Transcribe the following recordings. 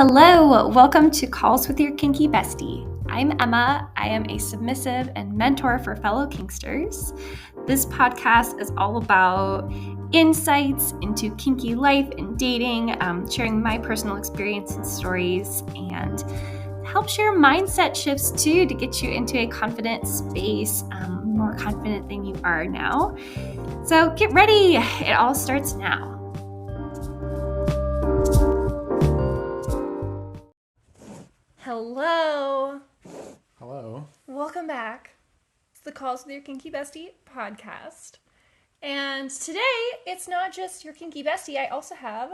Hello, welcome to Calls with Your Kinky Bestie. I'm Emma. I am a submissive and mentor for fellow kinksters. This podcast is all about insights into kinky life and dating, sharing my personal experience and stories, and help share mindset shifts too to get you into a confident space, more confident than you are now. So get ready. It all starts now. Hello. Hello. Welcome back to the Calls with Your Kinky Bestie podcast. And today, it's not just your kinky bestie. I also have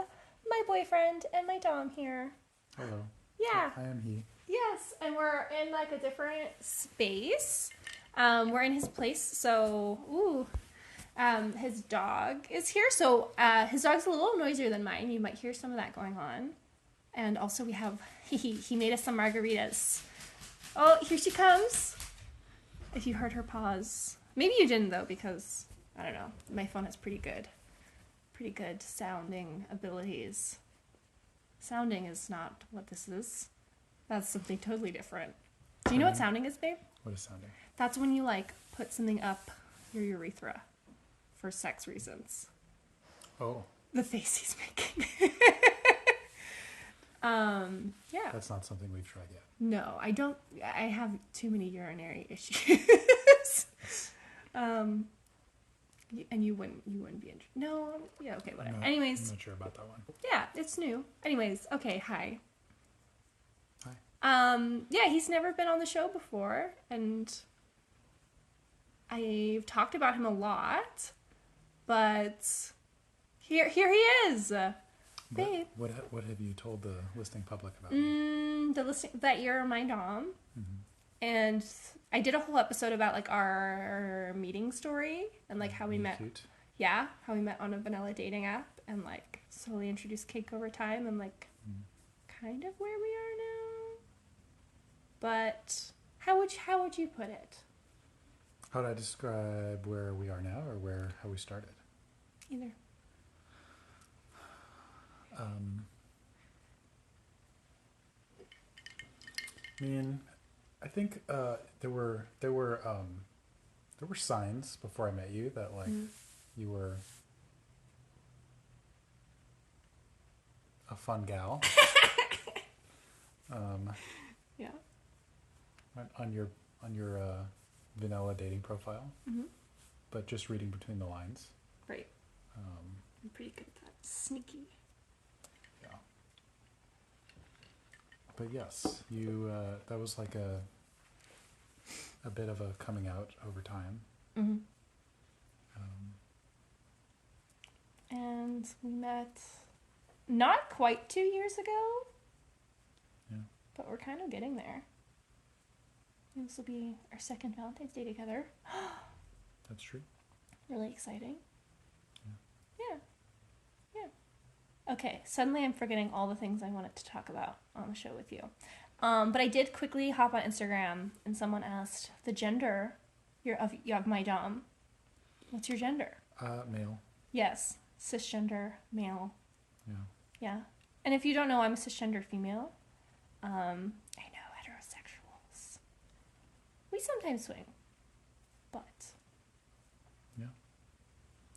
my boyfriend and my dom here. Hello. Yeah. I am he. Yes, and we're in like a different space. We're in his place, so his dog is here. So his dog's a little noisier than mine. You might hear some of that going on. And also we have, he made us some margaritas. Oh, here she comes. If you heard her pause. Maybe you didn't though, because, I don't know, my phone has pretty good sounding abilities. Sounding is not what this is. That's something totally different. Do you know what sounding is, babe? What is sounding? That's when you like put something up your urethra for sex reasons. Oh. The face he's making. Yeah. That's not something we've tried yet. No, I don't. I have too many urinary issues. And you wouldn't be interested. No, yeah, okay, whatever. No, Anyways. I'm not sure about that one. Yeah, it's new. Anyways, okay, hi. Hi. Yeah, he's never been on the show before, and I've talked about him a lot, but here he is. Babe. What have you told the listening public about? The listening that you're my dom, and I did a whole episode about like our meeting story and like how we met. Cute. Yeah, how we met on a vanilla dating app and like slowly introduced kink over time and like kind of where we are now. But how would you put it? How would I describe where we are now, or how we started? Either. I mean, I think there were signs before I met you that like you were a fun gal. Yeah. On your vanilla dating profile, but just reading between the lines. Right. I'm pretty good at that. Sneaky. Yeah. But yes, you that was like a bit of a coming out over time. And we met not quite 2 years ago. Yeah. But we're kind of getting there. This will be our second Valentine's Day together. That's true. Really exciting. Yeah. Okay, suddenly I'm forgetting all the things I wanted to talk about on the show with you. But I did quickly hop on Instagram and someone asked the gender of my dom. What's your gender? Male. Yes, cisgender male. Yeah. Yeah. And if you don't know, I'm a cisgender female. I know heterosexuals. We sometimes swing. But. Yeah.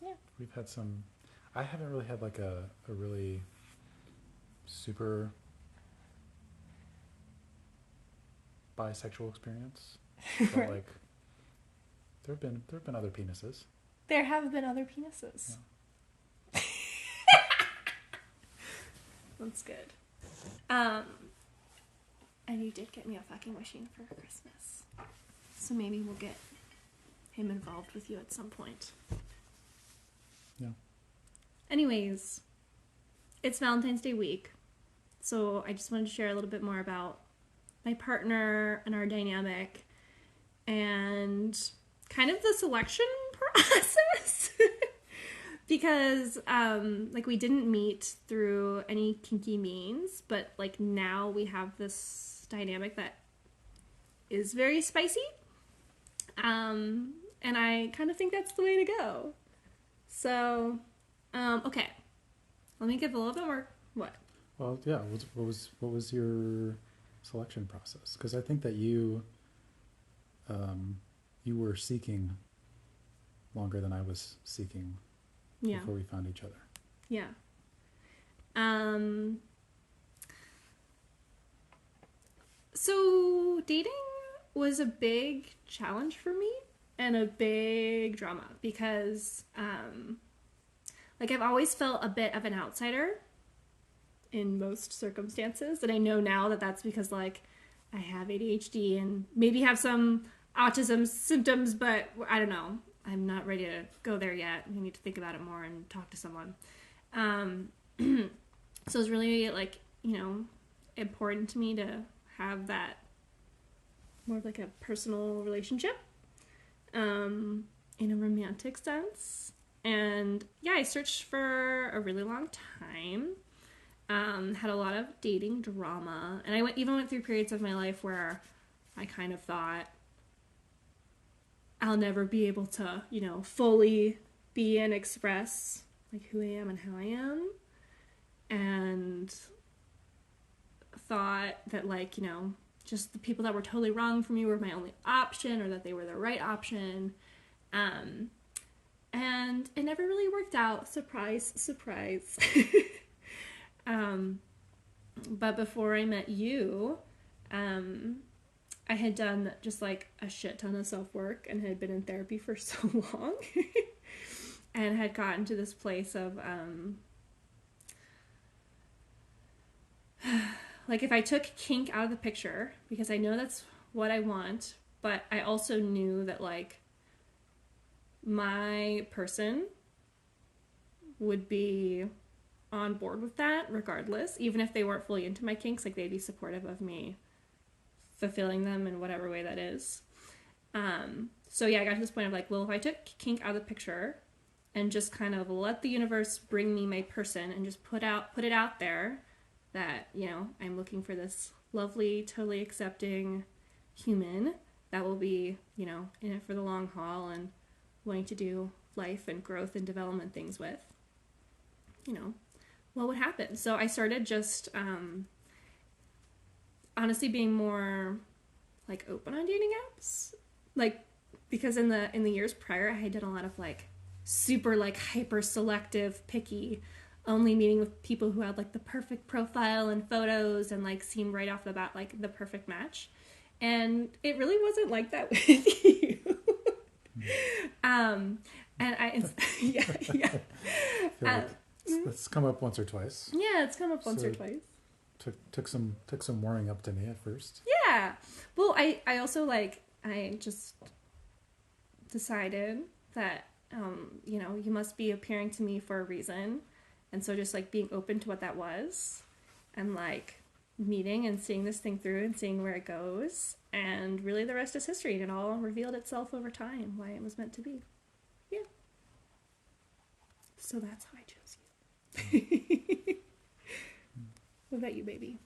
Yeah. We've had some. I haven't really had like a really super bisexual experience. But like there have been other penises. There have been other penises. Yeah. That's good. And you did get me a fucking machine for Christmas. So maybe we'll get him involved with you at some point. Yeah. Anyways, it's Valentine's Day week. So I just wanted to share a little bit more about my partner and our dynamic and kind of the selection process. Because, like, we didn't meet through any kinky means, but, like, now we have this dynamic that is very spicy. And I kind of think that's the way to go. So, okay. Let me give a little bit more, what? Well, yeah. What was your selection process? Because I think that you were seeking longer than I was seeking Yeah. before we found each other. Yeah. So dating was a big challenge for me and a big drama because like I've always felt a bit of an outsider in most circumstances, and I know now that that's because like I have ADHD and maybe have some autism symptoms, but I don't know. I'm not ready to go there yet. I need to think about it more and talk to someone. Um, so it's really like, important to me to have that more of like a personal relationship in a romantic sense. And yeah, I searched for a really long time. Had a lot of dating drama, and I even went through periods of my life where I kind of thought I'll never be able to, fully be and express like who I am and how I am, and thought that like, just the people that were totally wrong for me were my only option, or that they were the right option. And it never really worked out. Surprise, surprise. But before I met you, I had done just like a shit ton of self work and had been in therapy for so long and had gotten to this place of like if I took kink out of the picture, because I know that's what I want, but I also knew that like my person would be on board with that regardless, even if they weren't fully into my kinks, like they'd be supportive of me fulfilling them in whatever way that is. So yeah, I got to this point of like, well, if I took kink out of the picture and just kind of let the universe bring me my person and just put it out there that, I'm looking for this lovely, totally accepting human that will be, in it for the long haul and wanting to do life and growth and development things with, what would happen? So I started just honestly being more like open on dating apps, like because in the years prior I had done a lot of like super like hyper selective picky, only meeting with people who had like the perfect profile and photos and like seemed right off the bat like the perfect match, and it really wasn't like that with you. And I yeah. I feel like it's come up once or twice. Yeah, it's come up once or twice. Took some warming up to me at first. Yeah. Well, I also like, I just decided that, you must be appearing to me for a reason. And so just like being open to what that was and like meeting and seeing this thing through and seeing where it goes. And really the rest is history. And it all revealed itself over time why it was meant to be. Yeah. So that's how I chose you. What about you, baby?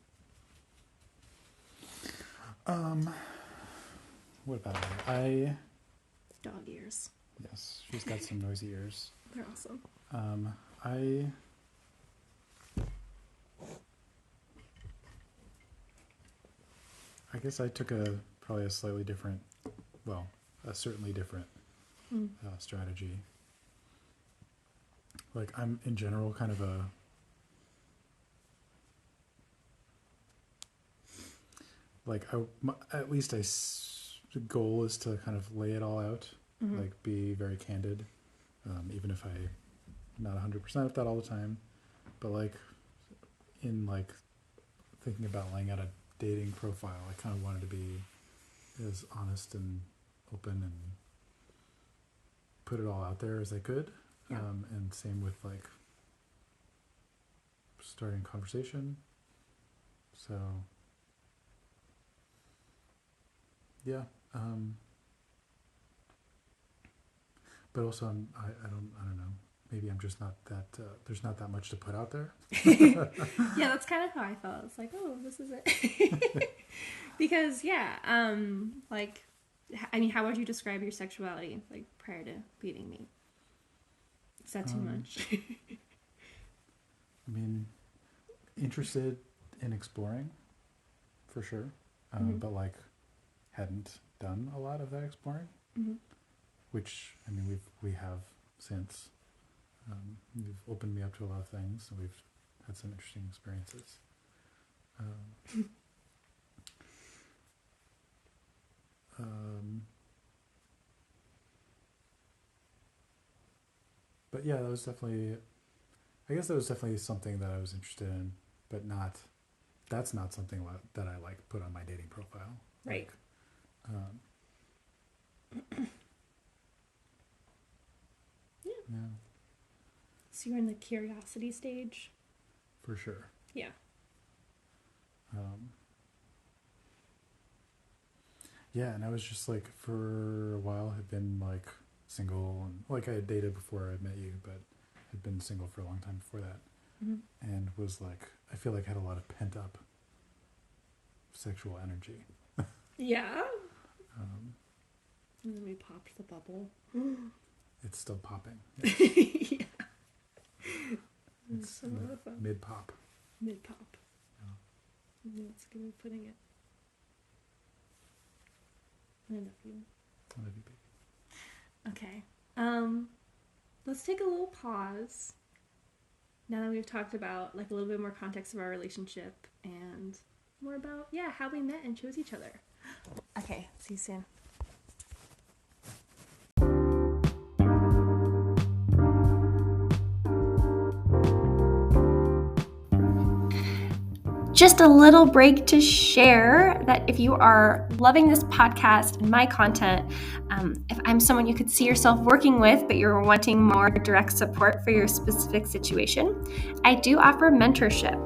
What about her? Dog ears. Yes, she's got some noisy ears. They're awesome. I guess I took probably a slightly different, well, a certainly different strategy. Like I'm in general kind of at least the goal is to kind of lay it all out, like be very candid, even if I'm not 100% of that all the time, but like in like thinking about laying out a dating profile, I kind of wanted to be as honest and open and put it all out there as I could. Yeah. And same with like starting conversation. So yeah. But also I don't know. Maybe I'm just not that, there's not that much to put out there. Yeah, that's kind of how I felt. It's like, oh, this is it. Because, yeah, like, I mean, how would you describe your sexuality, like, prior to meeting me? Is that too much? I mean, interested in exploring, for sure, but like hadn't done a lot of that exploring, which I mean we have since. You've opened me up to a lot of things, and we've had some interesting experiences. But yeah, I guess that was definitely something that I was interested in, but that's not something that I like put on my dating profile. Right. Like, yeah, So you're in the curiosity stage? for sure. Yeah. Yeah, and I was just like, for a while, had been like single, and like I had dated before I met you, but had been single for a long time before that, and was like, I feel like I had a lot of pent up sexual energy. Yeah. And then we popped the bubble. It's still popping. Yeah. It's So a lot of fun. mid pop. Mid pop. Yeah. That's a good way of putting it. I love you. I love you, baby. Okay. Let's take a little pause. Now that we've talked about like a little bit more context of our relationship and more about how we met and chose each other. Okay, see you soon. Just a little break to share that if you are loving this podcast and my content, if I'm someone you could see yourself working with, but you're wanting more direct support for your specific situation, I do offer mentorship.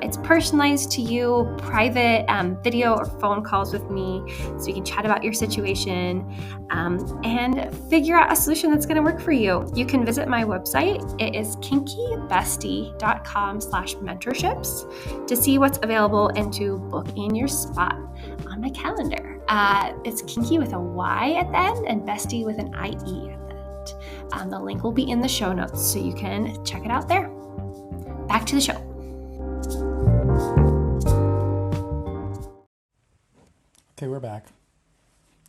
It's personalized to you, private video or phone calls with me, so you can chat about your situation and figure out a solution that's going to work for you. You can visit my website. It is kinkybestie.com/mentorships to see what's available and to book in your spot on my calendar. It's kinky with a Y at the end and bestie with an IE at the end. The link will be in the show notes, so you can check it out there. Back to the show. Okay, we're back.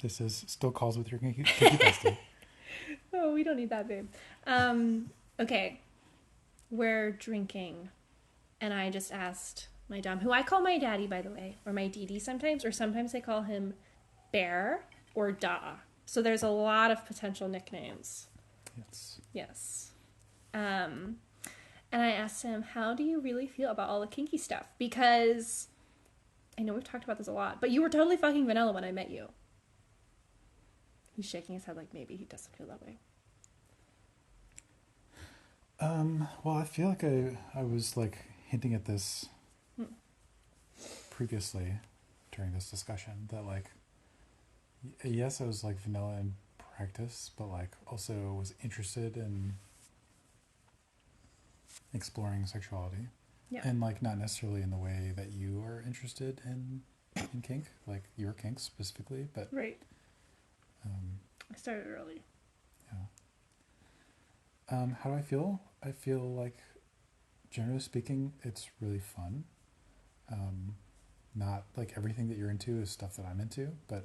This is Still Calls with Your Kinky Bestie. Oh, we don't need that, babe. Okay. We're drinking. And I just asked my Dom, who I call my daddy, by the way, or my DD sometimes, or sometimes I call him Bear or Da. So there's a lot of potential nicknames. Yes. And I asked him, how do you really feel about all the kinky stuff? Because I know we've talked about this a lot, but you were totally fucking vanilla when I met you. He's shaking his head like maybe he doesn't feel that way. Well, I feel like I was like hinting at this previously during this discussion that like, yes, I was like vanilla in practice, but like also was interested in exploring sexuality. Yeah. And like not necessarily in the way that you are interested in kink, like your kink specifically, but right. I started early. Yeah. How do I feel? I feel like, generally speaking, it's really fun. Not like everything that you're into is stuff that I'm into, but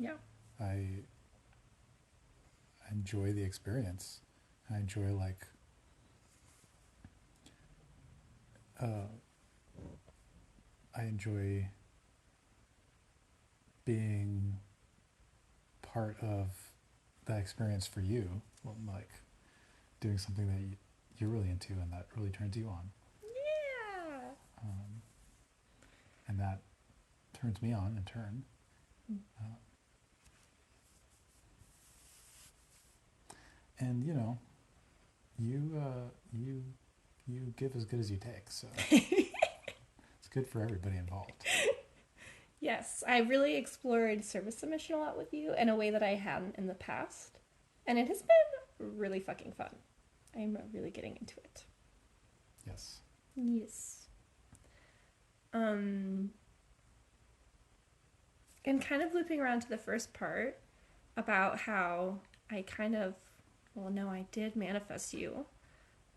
I enjoy the experience. I enjoy like I enjoy being part of that experience for you, like doing something that you're really into and that really turns you on. Yeah. And that turns me on in turn. And you know, you give as good as you take, so it's good for everybody involved. Yes, I really explored service submission a lot with you in a way that I hadn't in the past, and it has been really fucking fun. I'm really getting into it. Yes. Yes. And kind of looping around to the first part about how I did manifest you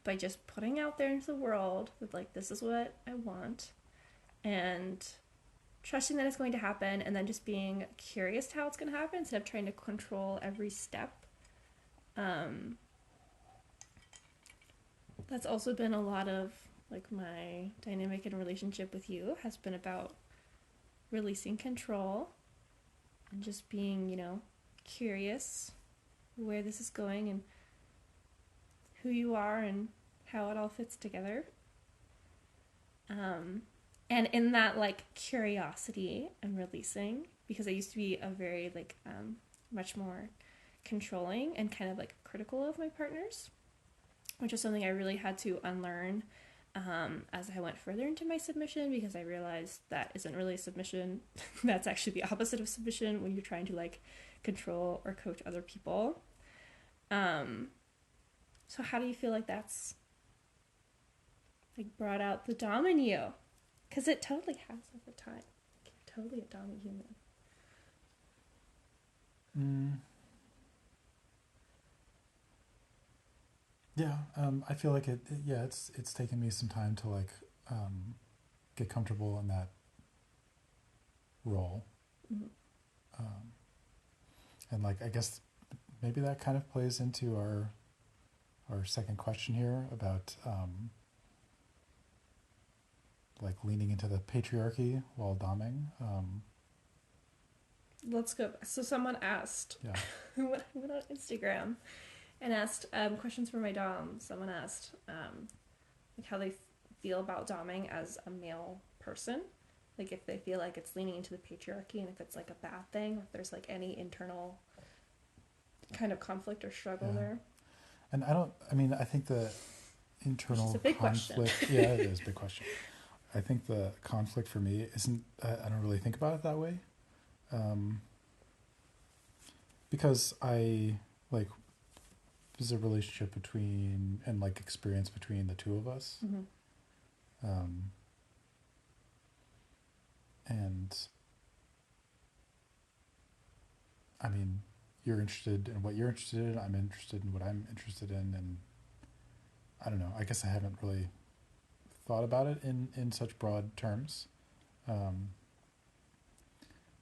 by just putting out there into the world that like, this is what I want. and trusting that it's going to happen, and then just being curious to how it's going to happen instead of trying to control every step. That's also been a lot of like my dynamic and relationship with you has been about releasing control and just being, curious where this is going and who you are and how it all fits together. And in that like curiosity and releasing, because I used to be a very like much more controlling and kind of like critical of my partners, which is something I really had to unlearn as I went further into my submission, because I realized that isn't really submission. That's actually the opposite of submission when you're trying to like control or coach other people. So how do you feel like that's like brought out the dom in you? Because it totally has over time. You're totally a dom human. Yeah, I feel like it's taken me some time to like get comfortable in that role. And like, I guess maybe that kind of plays into our second question here about like leaning into the patriarchy while doming. Let's go. So someone asked, Yeah. when I went on Instagram and asked questions for my dom, someone asked like how they feel about doming as a male person. Like if they feel like it's leaning into the patriarchy and if it's like a bad thing, or if there's like any internal kind of conflict or struggle there. And I think the internal Which is a big conflict, question. yeah, it is a big question. I think the conflict for me isn't, I don't really think about it that way. Because I like, there's a relationship between, and like experience between the two of us. And I mean, you're interested in what you're interested in, I'm interested in what I'm interested in, and I don't know, I guess I haven't really thought about it in such broad terms.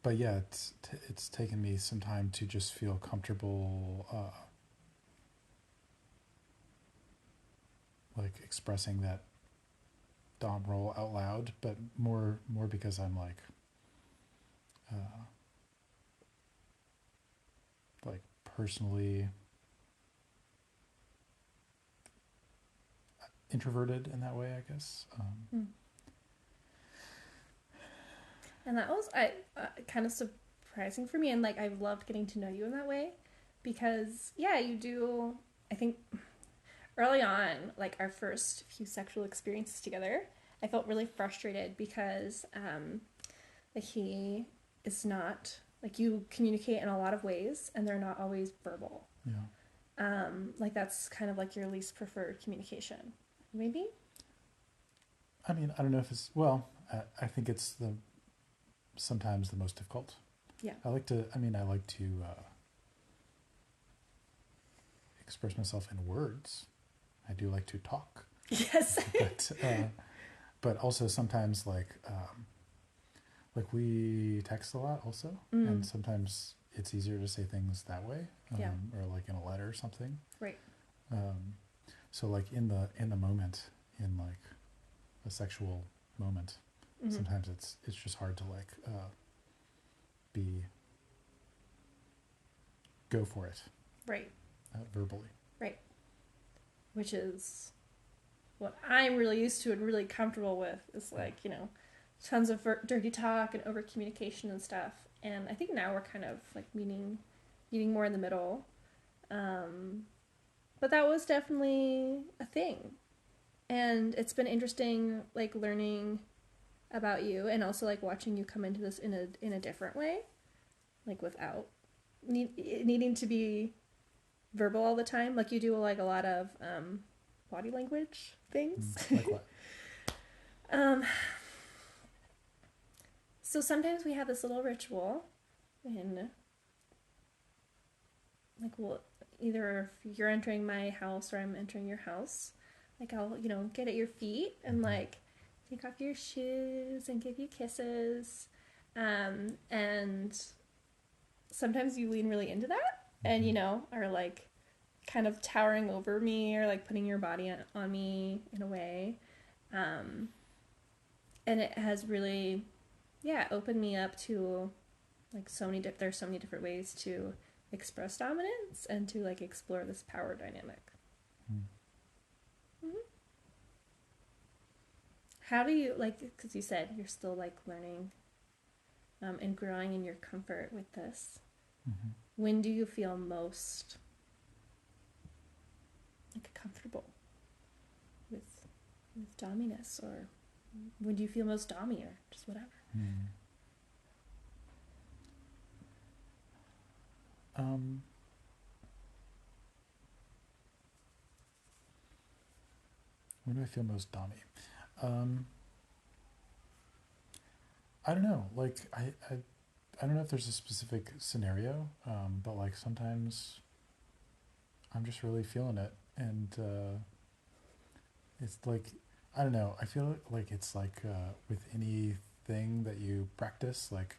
But yeah, it's taken me some time to just feel comfortable like expressing that dom role out loud, but more because I'm like personally introverted in that way, I guess. And that was kind of surprising for me, and like I've loved getting to know you in that way, because yeah, you do. I think early on, like our first few sexual experiences together, I felt really frustrated because like he is not like, you communicate in a lot of ways and they're not always verbal. Yeah. Like that's kind of like your least preferred communication, maybe. I mean, I don't know if it's, well, I think it's sometimes the most difficult. Yeah. I like to express myself in words. I do like to talk. Yes. But also sometimes like we text a lot also, and sometimes it's easier to say things that way, or like in a letter or something. Right. So like in the moment, in like a sexual moment, sometimes it's just hard to like go for it. Right. Verbally. Right. Which is what I'm really used to and really comfortable with, is like, tons of dirty talk and over communication and stuff. And I think now we're kind of like meeting more in the middle. But that was definitely a thing. And it's been interesting like learning about you, and also like watching you come into this in a different way, like without needing to be verbal all the time. Like you do like a lot of body language things. Like what? So sometimes we have this little ritual, and like we'll either, if you're entering my house or I'm entering your house, like I'll get at your feet and like take off your shoes and give you kisses. And sometimes you lean really into that and, you know, are like kind of towering over me or like putting your body on me in a way. And it has really, yeah, opened me up to like there's so many different ways to express dominance and to like explore this power dynamic. Mm-hmm. How do you like, because you said you're still like learning and growing in your comfort with this. Mm-hmm. When do you feel most like comfortable with dominess, or when do you feel most dommy, or just whatever? When do I feel most dommy? I don't know. Like I don't know if there's a specific scenario, but like sometimes I'm just really feeling it, and it's like I don't know. I feel like it's like with anything that you practice, like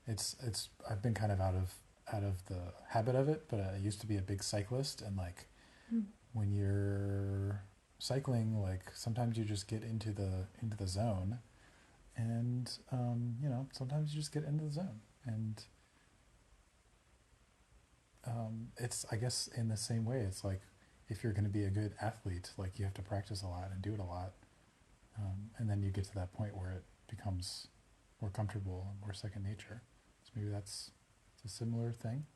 it's I've been kind of out of the habit of it, but I used to be a big cyclist, and like when you're cycling, like sometimes you just get into the zone, and you know, sometimes you just get into the zone, and it's, I guess, in the same way, it's like if you're going to be a good athlete, like you have to practice a lot and do it a lot, and then you get to that point where it becomes more comfortable and more second nature. So maybe it's a similar thing.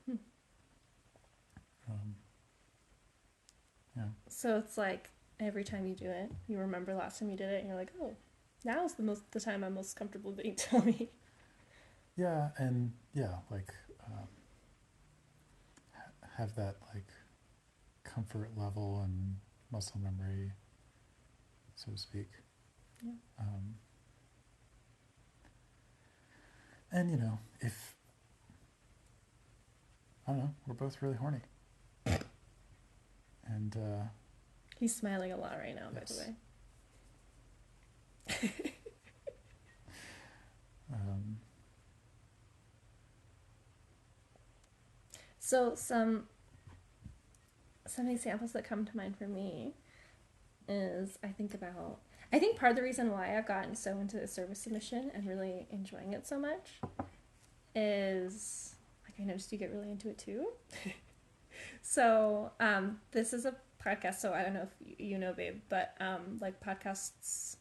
Yeah. So it's like every time you do it, you remember last time you did it, and you're like, oh, now's the time I'm most comfortable being dommy. Yeah, and yeah, like have that like comfort level and muscle memory, so to speak. Yeah. And you know, if I don't know, we're both really horny, and He's smiling a lot right now, yes. by the way. So some examples that come to mind for me is I think part of the reason why I've gotten so into service submission and really enjoying it so much is like I noticed you get really into it too. So this is a podcast, so I don't know if you know, babe, but like podcasts,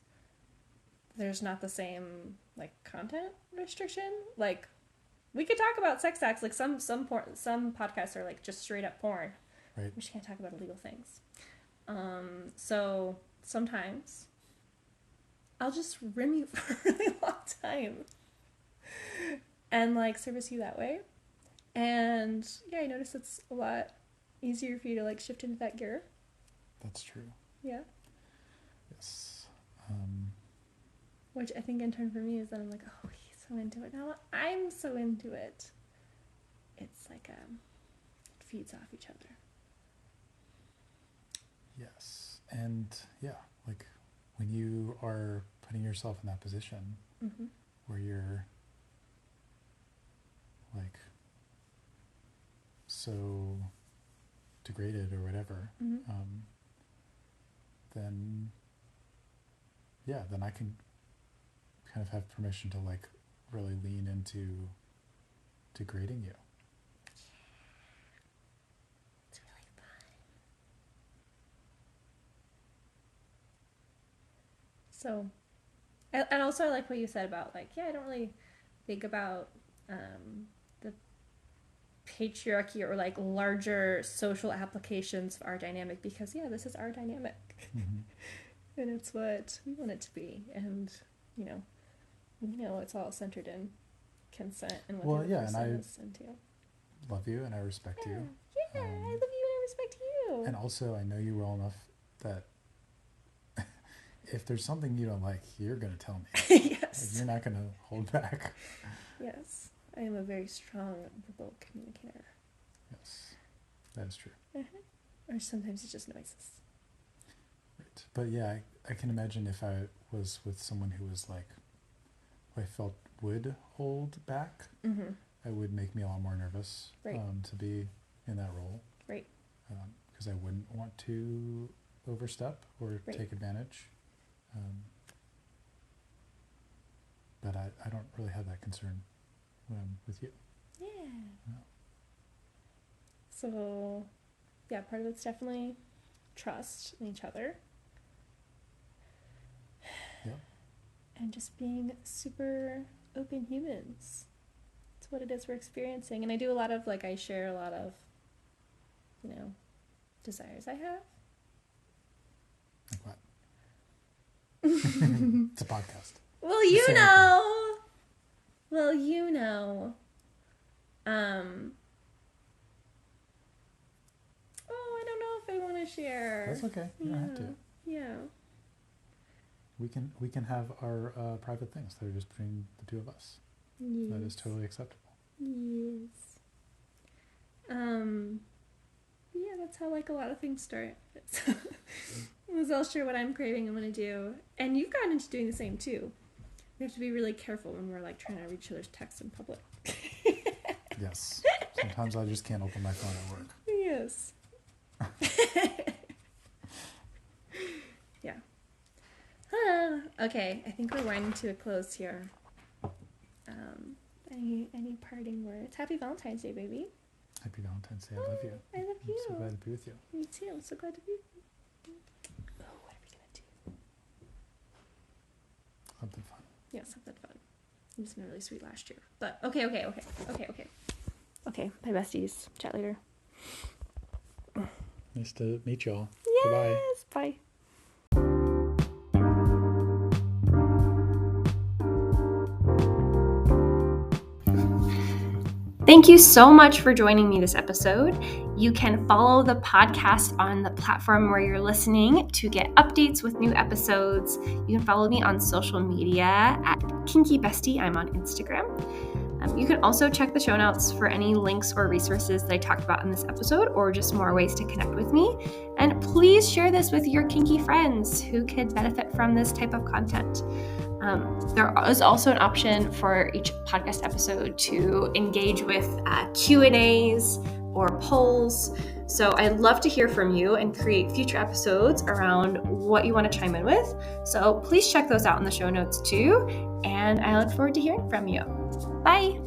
there's not the same like content restriction. Like we could talk about sex acts, like some podcasts are like just straight up porn. Right. We just can't talk about illegal things. So sometimes I'll just rim you for a really long time and like service you that way. And yeah, I notice it's a lot easier for you to like shift into that gear. That's true. Yeah. Yes. Which I think in turn for me is that I'm like, oh, he's so into it now. I'm so into it. It's like it feeds off each other. Yes, and yeah, like when you are putting yourself in that position where you're like so degraded or whatever, then yeah, then I can kind of have permission to like really lean into degrading you. It's really fun. So, and also I like what you said about like, yeah, I don't really think about the patriarchy or like larger social applications of our dynamic, because yeah, this is our dynamic. And it's what we want it to be, and you know it's all centered in consent and what the other person is into. Love you and I respect you. Yeah, I love you and I respect you. And also I know you well enough that if there's something you don't like, you're going to tell me. Yes. Like, you're not going to hold back. Yes. I am a very strong verbal communicator. Yes. That is true. Or sometimes it's just noises. Right. But yeah, I can imagine if I was with someone who was like, who I felt would hold back, it would make me a lot more nervous to be in that role. Right. Because I wouldn't want to overstep or take advantage. But I don't really have that concern with you. Yeah. So, yeah, part of it's definitely trust in each other. Yeah. And just being super open humans. It's what it is we're experiencing. And I do a lot of, like, I share a lot of, you know, desires I have. Like what? It's a podcast. Well, you know. Well, you know. Oh, I don't know if I want to share. That's okay. You don't have to. Yeah. We can have our private things that are just between the two of us. Yes. That is totally acceptable. Yes. Yeah, that's how like a lot of things start. I was all sure what I'm craving and want to do, and you've gotten into doing the same too. We have to be really careful when we're like trying to read each other's texts in public. Yes. Sometimes I just can't open my phone at work. Yes. Yeah. Okay, I think we're winding to a close here. Any parting words? Happy Valentine's Day, baby. Happy Valentine's Day. I love you. I love you. I'm so glad to be with you. Me too. I'm so glad to be with you. Oh, what are we going to do? Something fun. Yeah, something fun. It was been really sweet last year. But okay. Okay, bye besties. Chat later. Nice to meet y'all. Yes, bye. Thank you so much for joining me this episode. You can follow the podcast on the platform where you're listening to get updates with new episodes. You can follow me on social media at Kinky Bestie. I'm on Instagram. You can also check the show notes for any links or resources that I talked about in this episode, or just more ways to connect with me. And please share this with your kinky friends who could benefit from this type of content. There is also an option for each podcast episode to engage with Q&As or polls. So I'd love to hear from you and create future episodes around what you want to chime in with. So please check those out in the show notes too. And I look forward to hearing from you. Bye.